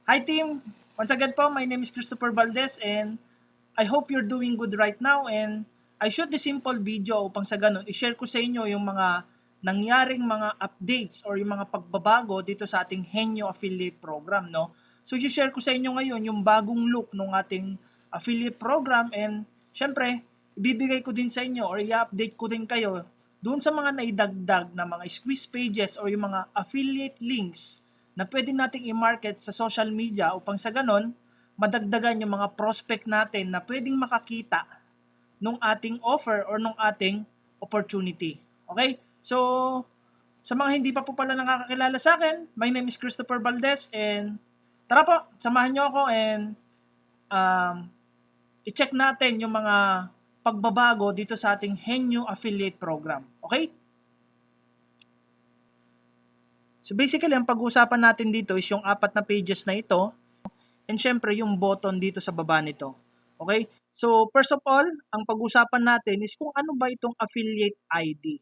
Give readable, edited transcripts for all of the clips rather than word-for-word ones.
Hi team! Once again po, my name is Christopher Valdez and I hope you're doing good right now, and I shoot this simple video upang sa ganun i-share ko sa inyo yung mga nangyaring mga updates or yung mga pagbabago dito sa ating Henyo affiliate program, no? So i-share ko sa inyo ngayon yung bagong look ng ating affiliate program, and syempre ibibigay ko din sa inyo or i-update ko din kayo doon sa mga naidagdag na mga squeeze pages or yung mga affiliate links na pwede nating i-market sa social media upang sa ganon madagdagan yung mga prospect natin na pwedeng makakita nung ating offer or nung ating opportunity. Okay? So, sa mga hindi pa po pala nakakakilala sa akin, my name is Christopher Valdez, and tara po, samahan nyo ako and i-check natin yung mga pagbabago dito sa ating Henyo affiliate program. Okay? So basically, ang pag-uusapan natin dito is yung 4 na pages na ito, and syempre yung button dito sa baba nito. Okay? So first of all, ang pag-uusapan natin is kung ano ba itong affiliate ID.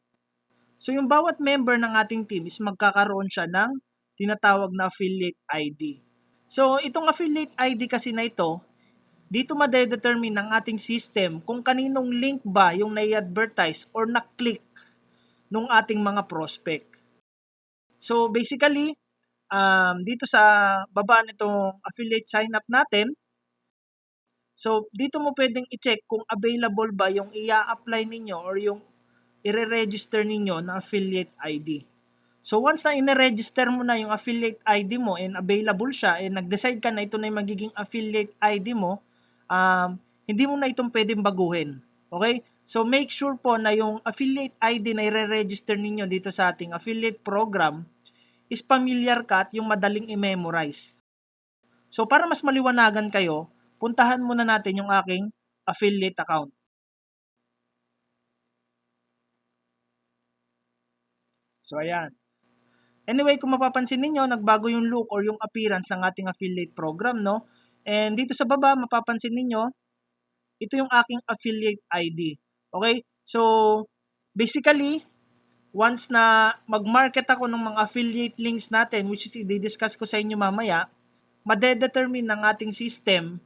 So yung bawat member ng ating team is magkakaroon siya ng tinatawag na affiliate ID. So itong affiliate ID kasi na ito, dito madedetermine ng ating system kung kaninong link ba yung nai-advertise or na-click ng ating mga prospect. So basically, dito sa baba nitong affiliate sign up natin, so dito mo pwedeng i-check kung available ba yung i-apply ninyo or yung i-register ninyo na affiliate ID. So once na i-register mo na yung affiliate ID mo and available siya and nag-decide ka na ito na yung magiging affiliate ID mo, hindi mo na itong pwedeng baguhin. Okay? So make sure po na yung affiliate ID na i-register ninyo dito sa ating affiliate program is familiar ka at yung madaling i-memorize. So para mas maliwanagan kayo, puntahan muna natin yung aking affiliate account. So ayan. Anyway, kung mapapansin ninyo, nagbago yung look or yung appearance ng ating affiliate program, no? And dito sa baba, mapapansin ninyo, ito yung aking affiliate ID. Okay? So, basically, once na mag-market ako ng mga affiliate links natin, which is i-discuss ko sa inyo mamaya, madedetermine ng ating system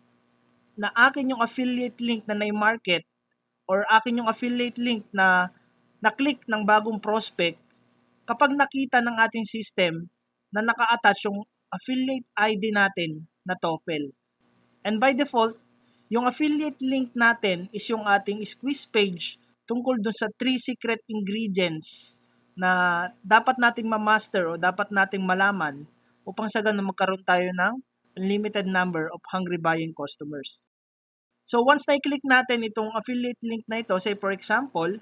na akin yung affiliate link na na-market or akin yung affiliate link na na-click ng bagong prospect kapag nakita ng ating system na naka-attach yung affiliate ID natin na TOEFL. And by default, yung affiliate link natin is yung ating squeeze page tungkol dun sa 3 secret ingredients na dapat nating ma-master o dapat nating malaman upang sa ganun magkaroon tayo ng unlimited number of hungry buying customers. So once na-click natin itong affiliate link na ito, say for example,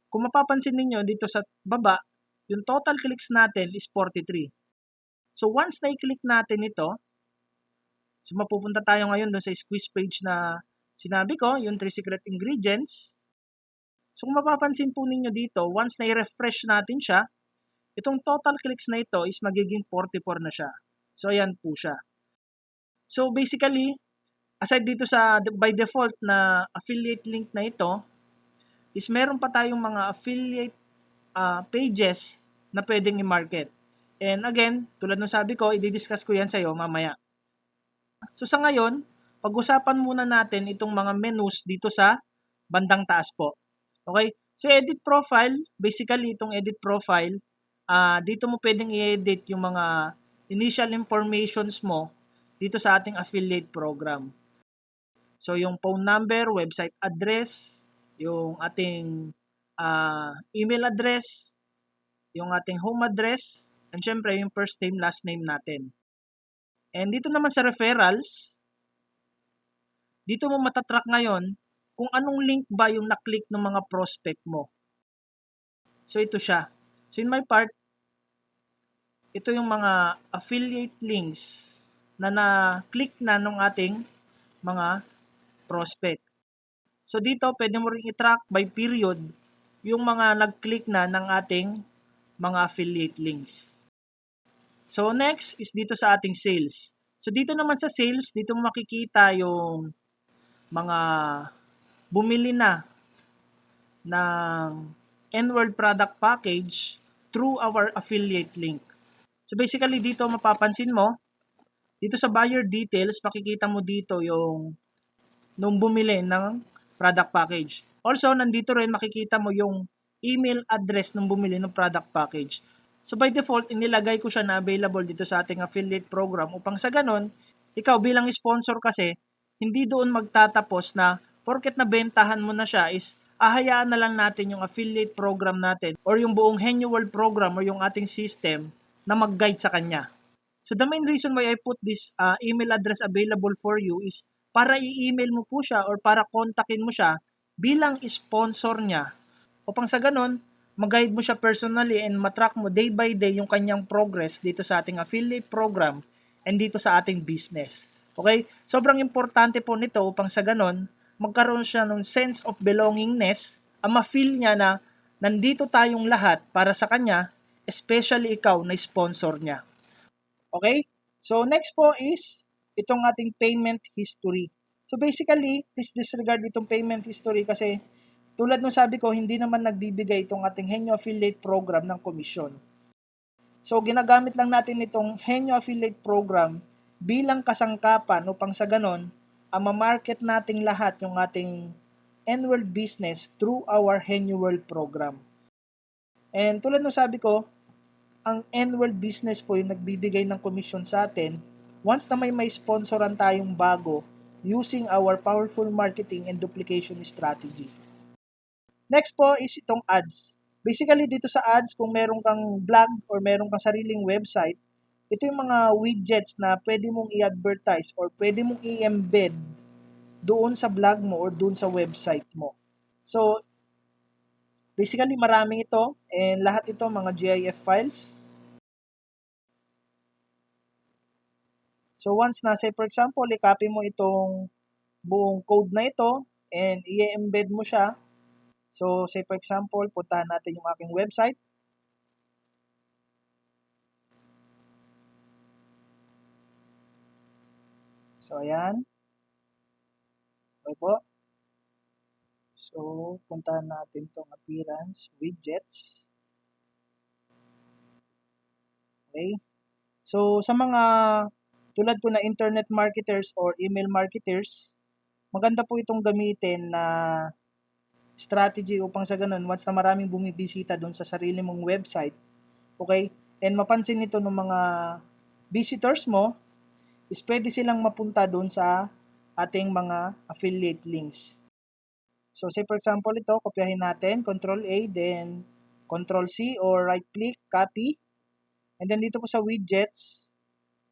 kung mapapansin niyo dito sa baba, yung total clicks natin is 43. So once na-click natin ito, so mapupunta tayo ngayon doon sa squeeze page na sinabi ko, yung 3 secret ingredients. So kung mapapansin po ninyo dito, once na-refresh natin siya, itong total clicks na ito is magiging 44 na siya. So ayan po siya. So basically, aside dito sa by default na affiliate link na ito, is meron pa tayong mga affiliate pages na pwedeng i-market. And again, tulad ng sabi ko, i-discuss ko yan sa iyo mamaya. So sa ngayon, pag-usapan muna natin itong mga menus dito sa bandang taas po. Okay? So edit profile, basically itong edit profile, dito mo pwedeng i-edit yung mga initial informations mo dito sa ating affiliate program. So yung phone number, website address, yung ating email address, yung ating home address, and syempre yung first name, last name natin. And dito naman sa referrals, dito mo matatrack ngayon kung anong link ba yung na-click ng mga prospect mo. So ito siya. So in my part, ito yung mga affiliate links na na-click na ng ating mga prospect. So dito, pwede mo rin i-track by period yung mga nag-click na ng ating mga affiliate links. So next is dito sa ating sales. So dito naman sa sales, dito mo makikita yung mga bumili na ng N-World product package through our affiliate link. So basically dito mapapansin mo, Dito sa buyer details, makikita mo dito yung nung bumili ng product package. Also, nandito rin makikita mo yung email address nung bumili ng product package. So by default, inilagay ko siya na available dito sa ating affiliate program upang sa ganon, ikaw bilang sponsor kasi, hindi doon magtatapos na porket nabentahan mo na siya is ahayaan na lang natin yung affiliate program natin or yung buong Henyo World program or yung ating system na mag-guide sa kanya. So the main reason why I put this email address available for you is para i-email mo po siya or para kontakin mo siya bilang sponsor niya. Upang sa ganon, mag-guide mo siya personally and matrack mo day by day yung kanyang progress dito sa ating affiliate program and dito sa ating business. Okay? Sobrang importante po nito upang sa ganon, magkaroon siya ng sense of belongingness, ma-feel niya na nandito tayong lahat para sa kanya, especially ikaw na sponsor niya. Okay? So next po is itong ating payment history. So basically, please disregard itong payment history kasi tulad ng sabi ko, hindi naman nagbibigay itong ating Henyo Affiliate Program ng komisyon. So ginagamit lang natin itong Henyo Affiliate Program bilang kasangkapan upang sa ganon, ma-market nating lahat yung ating N-World business through our Henyo World program. And tulad ng sabi ko, ang N-World business po yung nagbibigay ng komisyon sa atin once na may sponsoran tayong bago using our powerful marketing and duplication strategy. Next po is itong ads. Basically dito sa ads, kung meron kang blog or meron kang sariling website, ito yung mga widgets na pwede mong i-advertise or pwede mong i-embed doon sa blog mo or doon sa website mo. So, basically maraming ito and lahat ito mga GIF files. So once na say for example, i-copy mo itong buong code na ito and i-embed mo siya. So say for example, puntahan natin yung aking website. So ayan. Okay po. So puntahan natin itong appearance, widgets. Okay. So sa mga tulad ko na internet marketers or email marketers, maganda po itong gamitin na strategy upang sa ganun, once na maraming bumibisita doon sa sarili mong website, okay, and mapansin nito ng mga visitors mo, is pwede silang mapunta doon sa ating mga affiliate links. So say for example ito, kopyahin natin, Control A, then Control C or right click, copy, and then dito po sa widgets,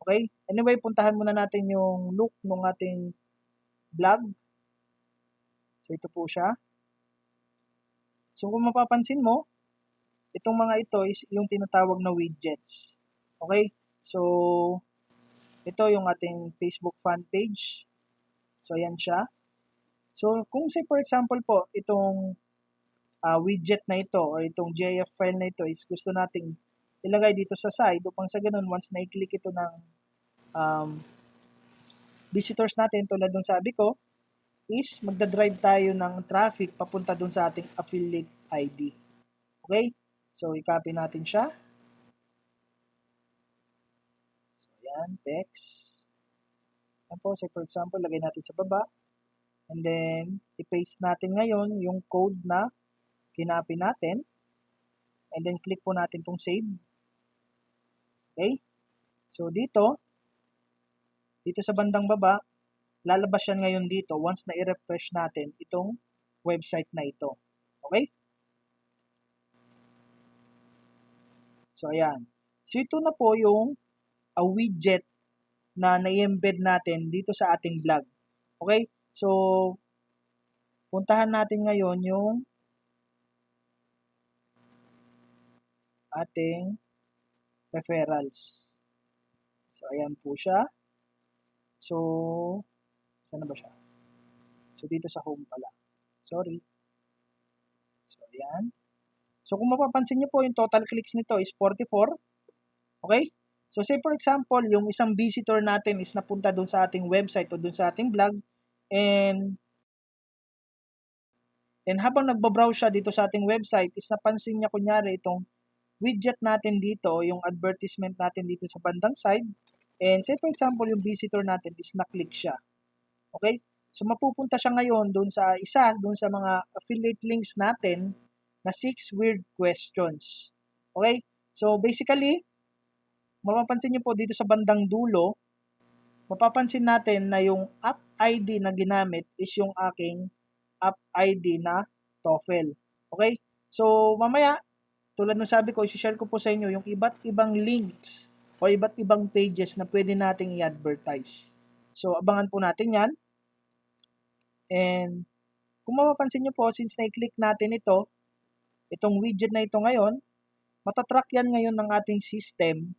okay, anyway, puntahan muna natin yung look ng ating blog. So ito po siya. So kung mapapansin mo, itong mga ito is yung tinatawag na widgets. Okay? So, ito yung ating Facebook fan page. So, ayan siya. So, kung say for example po, itong widget na ito or itong GIF file na ito is gusto nating ilagay dito sa side upang sa ganun, once na-click ito ng visitors natin, tulad ng sabi ko, is magdadrive tayo ng traffic papunta dun sa ating affiliate ID. Okay? So, i-copy natin siya. So, ayan, text. Ayan po, say for example, lagay natin sa baba. And then, i-paste natin ngayon yung code na kinopy natin. And then, click po natin itong save. Okay? So, dito sa bandang baba, lalabas yan ngayon dito once na i-refresh natin itong website na ito. Okay? So, ayan. So, ito na po yung widget na na-embed natin dito sa ating blog. Okay? So, puntahan natin ngayon yung ating referrals. So, ayan po siya. So, saan na ba siya? So, dito sa home pala. Sorry. So, ayan. So, kung mapapansin nyo po, yung total clicks nito is 44. Okay? So, say for example, yung isang visitor natin is napunta dun sa ating website o dun sa ating blog and habang nagbabrowse siya dito sa ating website is napansin niya kunyari itong widget natin dito, yung advertisement natin dito sa bandang side, And say for example, yung visitor natin is na-click siya. Okay? So mapupunta siya ngayon doon sa mga affiliate links natin na 6 weird questions. Okay? So basically, mapapansin niyo po dito sa bandang dulo, mapapansin natin na yung app ID na ginamit is yung aking app ID na TOEFL. Okay? So mamaya, tulad ng sabi ko, i-share ko po sa inyo yung iba't ibang links o iba't ibang pages na pwede nating i-advertise. So abangan po natin yan. And kung mapapansin nyo po, since na-click natin itong widget na ito ngayon, matatrack yan ngayon ng ating system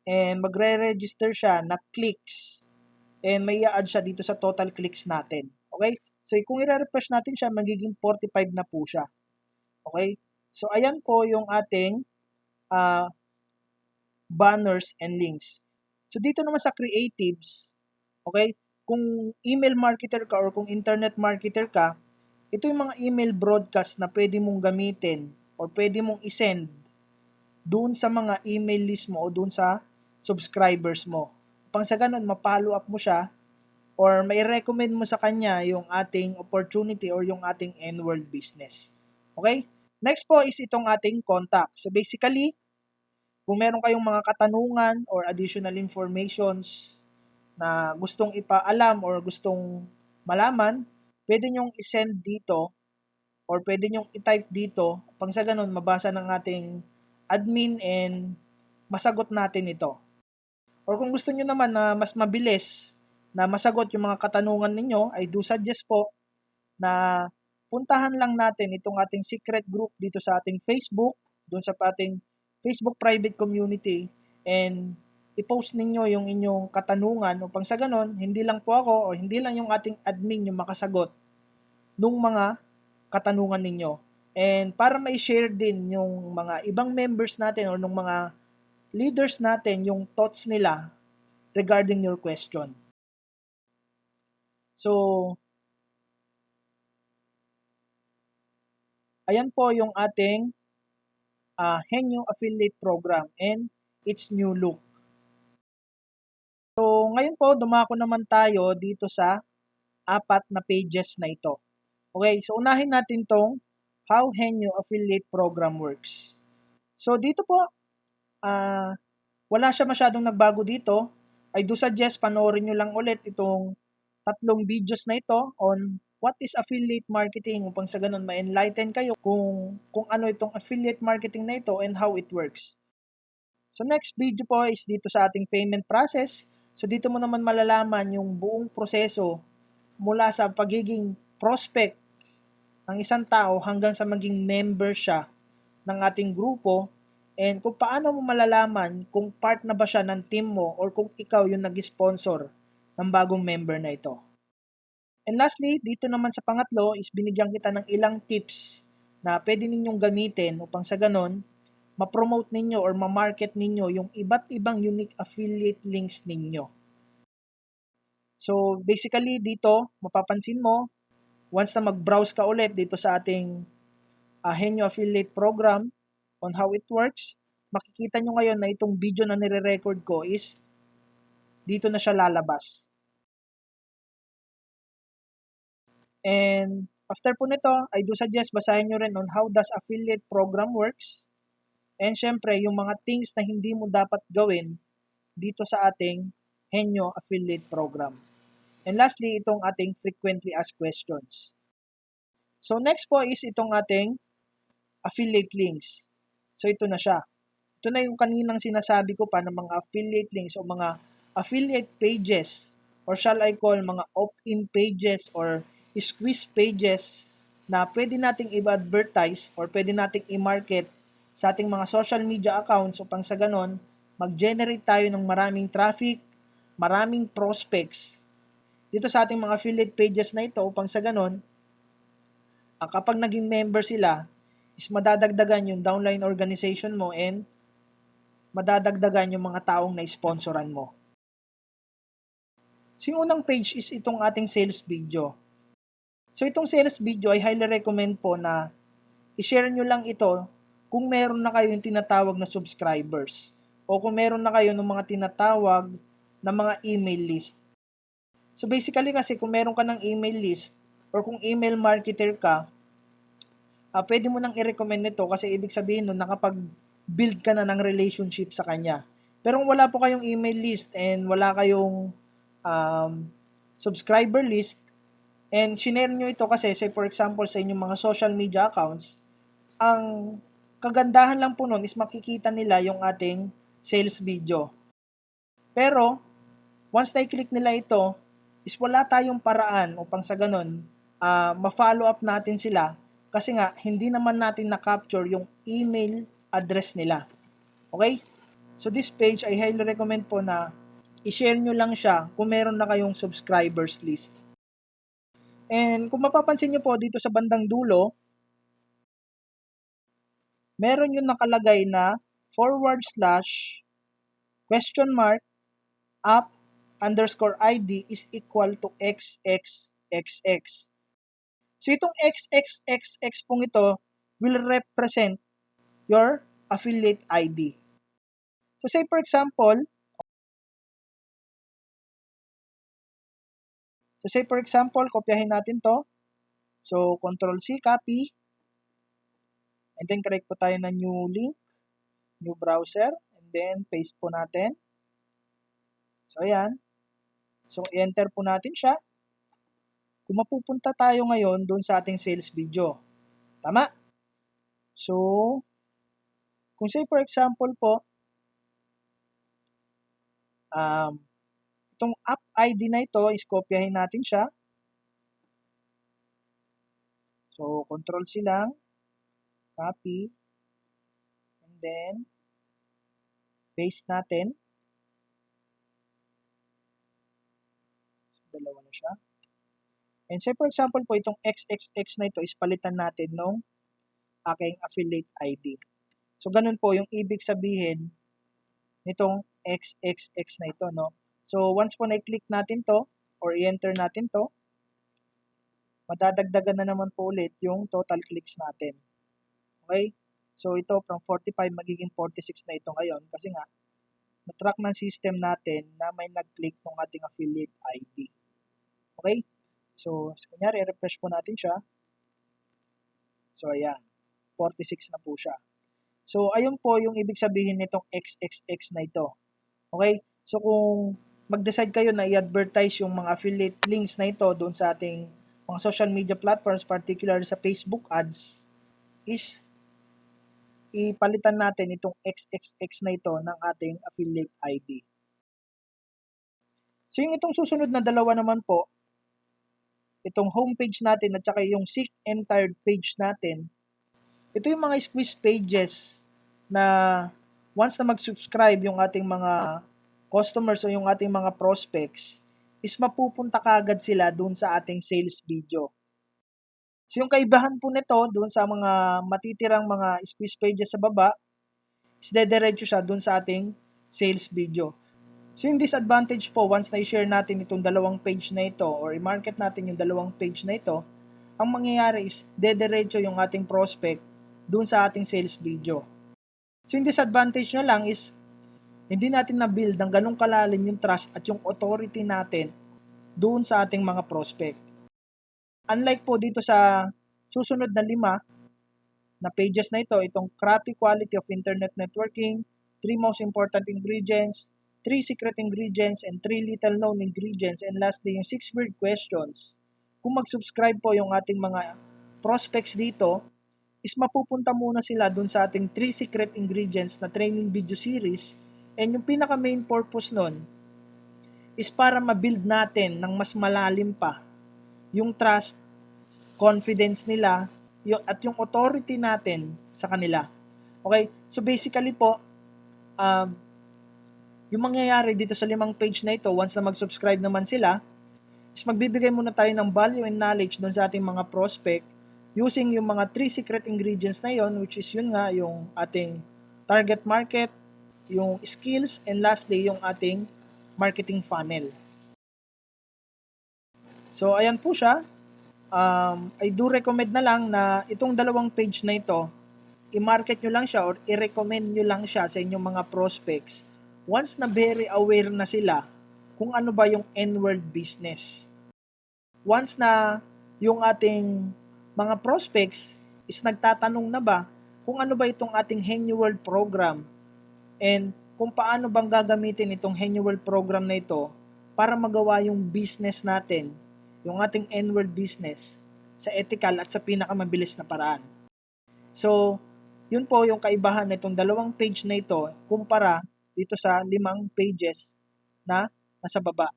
and magre-register siya na clicks and may i-add siya dito sa total clicks natin. Okay? So kung i-refresh natin siya, magiging 45 na po siya. Okay? So ayan po yung ating banners and links. So dito naman sa creatives, okay? Kung email marketer ka or kung internet marketer ka, ito yung mga email broadcast na pwede mong gamitin or pwede mong isend doon sa mga email list mo o doon sa subscribers mo. Pang sa ganun, ma-follow up mo siya or may recommend mo sa kanya yung ating opportunity or yung ating N-World business. Okay? Next po is itong ating contact. So basically, kung meron kayong mga katanungan or additional informations na gustong ipaalam or gustong malaman, pwede nyong isend dito or pwede nyong i-type dito pang sa ganun mabasa ng ating admin and masagot natin ito. Or kung gusto nyo naman na mas mabilis na masagot yung mga katanungan ninyo, I do suggest po na puntahan lang natin itong ating secret group dito sa ating Facebook, doon sa ating Facebook private community, and i-post ninyo yung inyong katanungan upang sa ganon, hindi lang po ako o hindi lang yung ating admin yung makasagot nung mga katanungan ninyo. And para may share din yung mga ibang members natin or nung mga leaders natin yung thoughts nila regarding your question. So, ayan po yung ating Henyo Affiliate Program and its new look. So, ngayon po, dumako naman tayo dito sa 4 na pages na ito. Okay, so unahin natin tong How Henyo Affiliate Program Works. So, dito po, wala siya masyadong nagbago dito. I do suggest panoorin nyo lang ulit itong 3 videos na ito on what is affiliate marketing upang sa ganun ma-enlighten kayo kung ano itong affiliate marketing na ito and how it works. So next video po is dito sa ating payment process. So dito mo naman malalaman yung buong proseso mula sa pagiging prospect ng isang tao hanggang sa maging member siya ng ating grupo and kung paano mo malalaman kung part na ba siya ng team mo or kung ikaw yung nag-sponsor ng bagong member na ito. And lastly, dito naman sa pangatlo is binigyan kita ng ilang tips na pwede ninyong gamitin upang sa ganon, ma-promote ninyo or ma-market ninyo yung iba't ibang unique affiliate links ninyo. So basically dito, mapapansin mo, once na mag-browse ka ulit dito sa ating Henyo Affiliate Program on how it works, makikita nyo ngayon na itong video na nire-record ko is dito na siya lalabas. And after po nito, I do suggest basahin nyo rin on how does affiliate program works. And syempre, yung mga things na hindi mo dapat gawin dito sa ating Henyo Affiliate Program. And lastly, itong ating frequently asked questions. So next po is itong ating affiliate links. So ito na siya. Ito na yung kaninang sinasabi ko pa ng mga affiliate links o mga affiliate pages or shall I call mga opt-in pages or squeeze pages na pwede nating i-advertise or pwede nating i-market sa ating mga social media accounts upang sa ganon, mag-generate tayo ng maraming traffic, maraming prospects dito sa ating mga affiliate pages na ito upang sa ganon, kapag naging member sila, is madadagdagan yung downline organization mo and madadagdagan yung mga taong na-sponsoran mo. So yung unang page is itong ating sales video. So itong sales video ay highly recommend po na i-share nyo lang ito kung meron na kayo yung tinatawag na subscribers. o kung meron na kayo ng mga tinatawag na mga email list. So basically kasi kung meron ka ng email list or kung email marketer ka, pwede mo nang i-recommend nito kasi ibig sabihin nun nakapag-build ka na ng relationship sa kanya. Pero kung wala po kayong email list and wala kayong subscriber list and shinare nyo ito kasi say for example sa inyong mga social media accounts, ang kagandahan lang po nun is makikita nila yung ating sales video. Pero once na-click nila ito, is wala tayong paraan upang sa ganun, ma-follow up natin sila kasi nga, hindi naman natin na-capture yung email address nila. Okay? So this page, I highly recommend po na i-share nyo lang siya kung meron na kayong subscribers list. And kung mapapansin nyo po dito sa bandang dulo, meron yung nakalagay na /, app_id is equal to xxxx. So itong xxxx pong ito will represent your affiliate ID. So say for example, kopyahin natin to. So Control C, copy. And then create po tayo ng new link, new browser, and then paste po natin. So ayan. So i-enter po natin siya. Kung mapupunta tayo ngayon doon sa ating sales video. Tama? So, kung say for example po, itong app ID na ito is kopyahin natin siya. So, Control C lang, copy, and then paste natin. So, dalawa na siya. And say for example po, itong XXX na ito is palitan natin nung aking affiliate ID. So, ganun po yung ibig sabihin nitong XXX na ito, no? So, once po na-click natin to, or i-enter natin to, madadagdagan na naman po ulit yung total clicks natin. Okay? So, ito from 45 magiging 46 na ito ngayon kasi nga, na-track ng system natin na may nag-click ng ating affiliate ID. Okay? So, kunyari, refresh po natin siya. So, ayan. 46 na po siya. So, ayun po yung ibig sabihin nitong XXX na ito. Okay? So, kung mag-decide kayo na i-advertise yung mga affiliate links na ito doon sa ating mga social media platforms, particularly sa Facebook ads, is ipalitan natin itong XXX na ito ng ating affiliate ID. So, yung itong susunod na dalawa naman po, itong homepage natin at saka yung sick and tired page natin, ito yung mga squeeze pages na once na mag-subscribe yung ating mga customers o yung ating mga prospects, is mapupunta kaagad sila doon sa ating sales video. So yung kaibahan po nito doon sa mga matitirang mga squeeze pages sa baba, is dediretso siya doon sa ating sales video. So yung disadvantage po, once na i-share natin itong dalawang page na ito or i-market natin yung dalawang page na ito, ang mangyayari is dediretso yung ating prospect dun sa ating sales video. So yung disadvantage nyo lang is hindi natin na-build ng ganong kalalim yung trust at yung authority natin dun sa ating mga prospect. Unlike po dito sa susunod na 5 na pages na ito, itong crappy quality of internet networking, 3 most important ingredients, 3 secret ingredients, and 3 little known ingredients, and lastly, yung 6 weird questions. Kung mag-subscribe po yung ating mga prospects dito, is mapupunta muna sila dun sa ating 3 secret ingredients na training video series, and yung pinaka main purpose nun is para ma-build natin ng mas malalim pa yung trust, confidence nila, at yung authority natin sa kanila. Okay? So basically po, yung mangyayari dito sa 5 page na ito, once na mag-subscribe naman sila, is magbibigay muna tayo ng value and knowledge doon sa ating mga prospect using yung mga 3 secret ingredients na yon, which is yun nga, yung ating target market, yung skills, and lastly, yung ating marketing funnel. So, ayan po siya. I do recommend na lang na itong 2 page na ito i-market nyo lang siya or i-recommend nyo lang siya sa inyong mga prospects once na very aware na sila kung ano ba yung N-word business. Once na yung ating mga prospects is nagtatanong na ba kung ano ba itong ating HennyWorld program and kung paano bang gagamitin itong HennyWorld program na ito para magawa yung business natin, yung ating N-word business, sa ethical at sa pinakamabilis na paraan. So, yun po yung kaibahan na itong 2 page na ito kumpara dito sa 5 pages na nasa baba.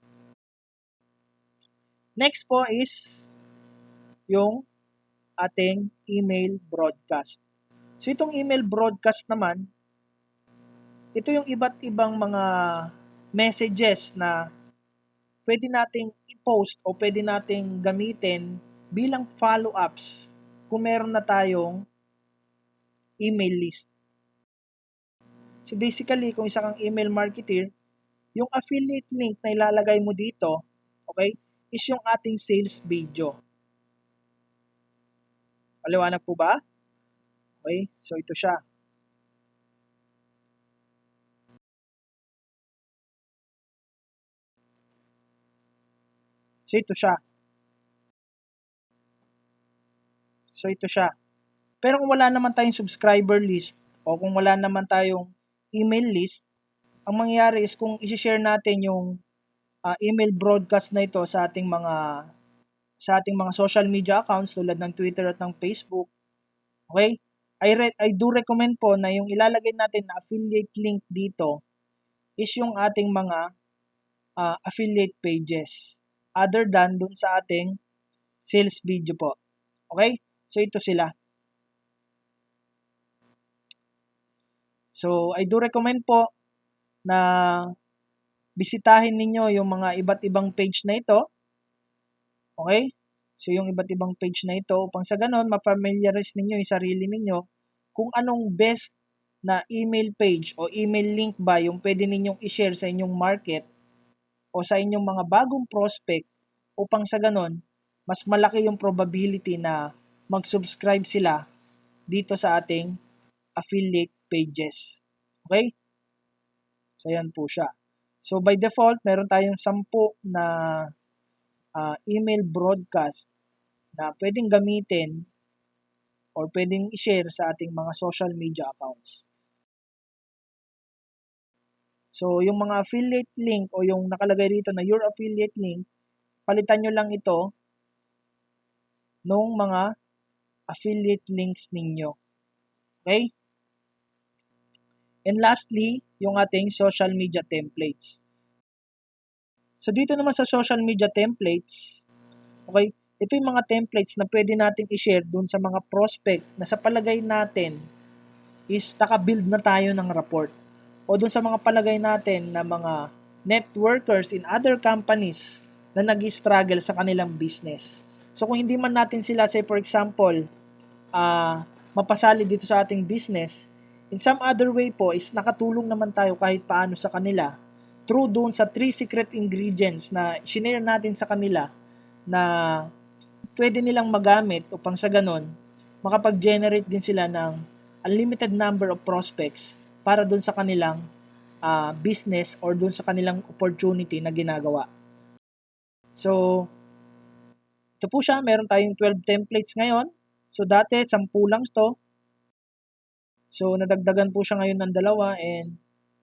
Next po is yung ating email broadcast. So itong email broadcast naman, ito yung iba't ibang mga messages na pwede nating i-post o pwede nating gamitin bilang follow-ups kung meron na tayong email list. So basically, kung isa kang email marketer, yung affiliate link na ilalagay mo dito, okay, is yung ating sales video. Paliwanag po ba? Okay, so ito siya. So ito siya. Pero kung wala naman tayong subscriber list o kung wala naman tayong email list, ang mangyayari is kung i-share natin yung email broadcast na ito sa ating mga social media accounts tulad ng Twitter at ng Facebook, okay? I do recommend po na yung ilalagay natin na affiliate link dito is yung ating mga affiliate pages other than dun sa ating sales video po. Okay? So ito sila. So I do recommend po na bisitahin ninyo yung mga iba't ibang page na ito. Okay? So yung iba't ibang page na ito upang sa ganon ma-familiarize ninyo yung sarili ninyo kung anong best na email page o email link ba yung pwede ninyong i-share sa inyong market o sa inyong mga bagong prospect upang sa ganon mas malaki yung probability na mag-subscribe sila dito sa ating affiliate pages. Okay? So yan po siya. So by default, meron tayong 10 na email broadcast na pwedeng gamitin or pwedeng i-share sa ating mga social media accounts. So, yung mga affiliate link o yung nakalagay dito na your affiliate link, palitan nyo lang ito nung mga affiliate links ninyo. Okay? And lastly, yung ating social media templates. So, dito naman sa social media templates, okay, ito yung mga templates na pwede nating i-share dun sa mga prospect na sa palagay natin is naka-build na tayo ng report. O dun sa mga palagay natin na mga networkers in other companies na nag-struggle sa kanilang business. So kung hindi man natin sila, say for example, mapasali dito sa ating business, in some other way po is nakatulong naman tayo kahit paano sa kanila through doon sa 3 secret ingredients na shinare natin sa kanila na pwede nilang magamit upang sa ganon makapag-generate din sila ng unlimited number of prospects para dun sa kanilang business or dun sa kanilang opportunity na ginagawa. So, ito po siya. Meron tayong 12 templates ngayon. So, dati 10 lang ito. So, nadagdagan po siya ngayon ng 2 and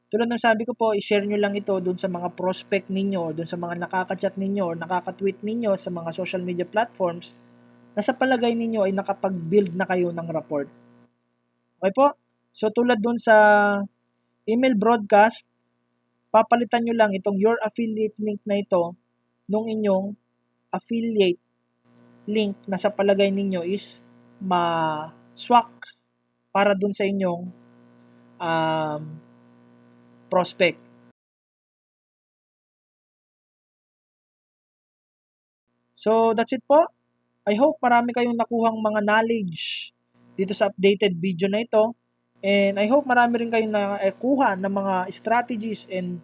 tulad ng sabi ko po, i-share nyo lang ito dun sa mga prospect ninyo, dun sa mga nakaka-chat ninyo or nakaka-tweet ninyo sa mga social media platforms na sa palagay ninyo ay nakapag-build na kayo ng rapport. Okay po? So, tulad dun sa email broadcast, papalitan nyo lang itong your affiliate link na ito nung inyong affiliate link na sa palagay ninyo is ma-swak para dun sa inyong prospect. So, that's it po. I hope marami kayong nakuhang mga knowledge dito sa updated video na ito. And I hope marami rin kayong nakuha ng mga strategies and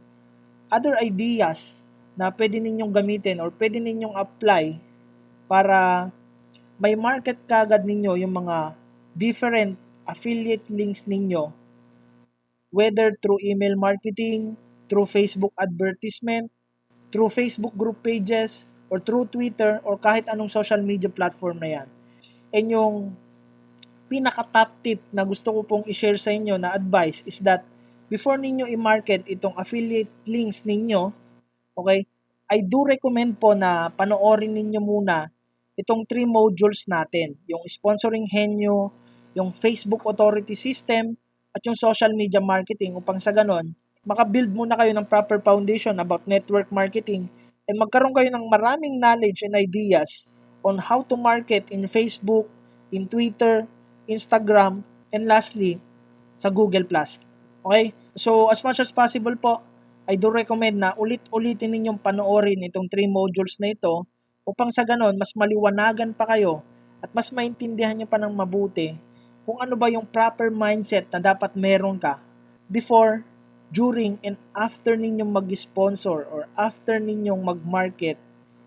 other ideas na pwede ninyong gamitin or pwede ninyong apply para may market kagad ninyo yung mga different affiliate links ninyo, whether through email marketing, through Facebook advertisement, through Facebook group pages, or through Twitter, or kahit anong social media platform na yan. And yung pinaka-top tip na gusto ko pong i-share sa inyo na advice is that before ninyo i-market itong affiliate links ninyo, okay, I do recommend po na panoorin ninyo muna itong 3 modules natin, yung sponsoring henyo, yung Facebook authority system, at yung social media marketing upang sa ganon, makabuild muna kayo ng proper foundation about network marketing and magkaroon kayo ng maraming knowledge and ideas on how to market in Facebook, in Twitter, Instagram, and lastly, sa Google+. Okay? So, as much as possible po, I do recommend na ulit-ulitin ninyong panoorin itong 3 modules na ito upang sa ganon, mas maliwanagan pa kayo at mas maintindihan nyo pa ng mabuti kung ano ba yung proper mindset na dapat meron ka before, during, and after ninyong mag-sponsor or after ninyong mag-market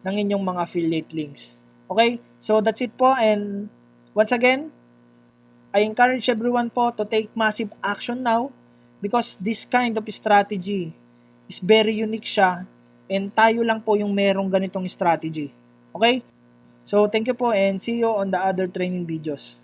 ng inyong mga affiliate links. Okay? So, that's it po, and once again, I encourage everyone po to take massive action now because this kind of strategy is very unique siya and tayo lang po yung merong ganitong strategy. Okay? So, thank you po and see you on the other training videos.